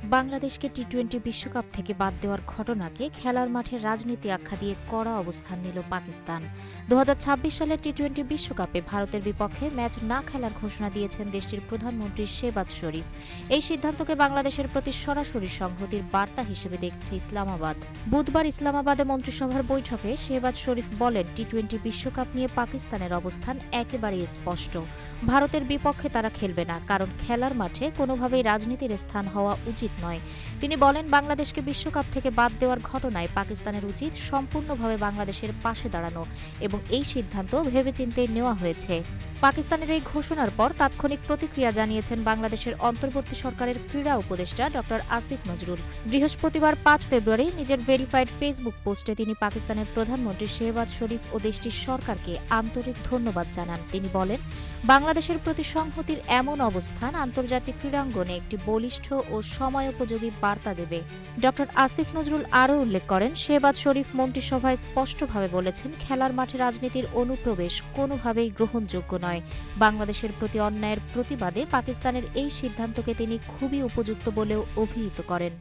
বাংলাদেশকে টি-20 বিশ্বকাপ থেকে বাদ দেওয়ার ঘটনাকে খেলার মাঠে রাজনীতি আখ্যা দিয়ে কড়া অবস্থান নিল পাকিস্তান। 2026 সালের টি-20 বিশ্বকাপে ভারতের বিপক্ষে ম্যাচ না খেলার ঘোষণা দিয়েছেন দেশটির প্রধানমন্ত্রী শেহবাজ শরীফ। এই সিদ্ধান্তকে বাংলাদেশের প্রতি সরাসরি সংহতির বার্তা হিসেবে দেখছে ইসলামাবাদ। বুধবার ইসলামাবাদে মন্ত্রিসভার বৈঠকে শেহবাজ শরীফ বলেন, টি-20 বিশ্বকাপ নিয়ে পাকিস্তানের অবস্থান একেবারেই স্পষ্ট। ভারতের বিপক্ষে তারা খেলবে না, কারণ খেলার মাঠে কোনোভাবেই রাজনীতির স্থান হওয়া উচিত নয়। তিনি বলেন, বাংলাদেশকে বিশ্বকাপ থেকে বাদ দেওয়ার ঘটনায় পাকিস্তানের উচিত সম্পূর্ণভাবে বাংলাদেশের পাশে দাঁড়ানো এবং এই সিদ্ধান্ত ভেবেচিন্তে নেওয়া হয়েছে। পাকিস্তানের এই ঘোষণার পর তাৎক্ষণিক প্রতিক্রিয়া জানিয়েছেন বাংলাদেশের অন্তর্বর্তী সরকারের ক্রীড়া উপদেষ্টা ডক্টর আসিফ নজরুল। বৃহস্পতিবার 5 ফেব্রুয়ারি নিজের ভেরিফাইড ফেসবুক পোস্টে তিনি পাকিস্তানের প্রধানমন্ত্রী শেহবাজ শরীফ ও দেশটির সরকারকে আন্তরিক ধন্যবাদ জানান। তিনি বলেন, বাংলাদেশের প্রতি সংহতির এমন অবস্থান আন্তর্জাতিক ক্রীড়াঙ্গনে একটি বলিষ্ঠ ও সময়োপযোগী বার্তা দেবে। ডক্টর আসিফ নজরুল আরও উল্লেখ করেন, শেহবাজ শরীফ মন্ত্রিসভায় স্পষ্টভাবে বলেছেন, খেলার মাঠে রাজনীতির অনুপ্রবেশ কোনোভাবেই গ্রহণযোগ্য নয়। বাংলাদেশের প্রতি অন্যায়ের প্রতিবাদে পাকিস্তানের এই সিদ্ধান্তকে তিনি খুবই উপযুক্ত বলেও অভিহিত করেন।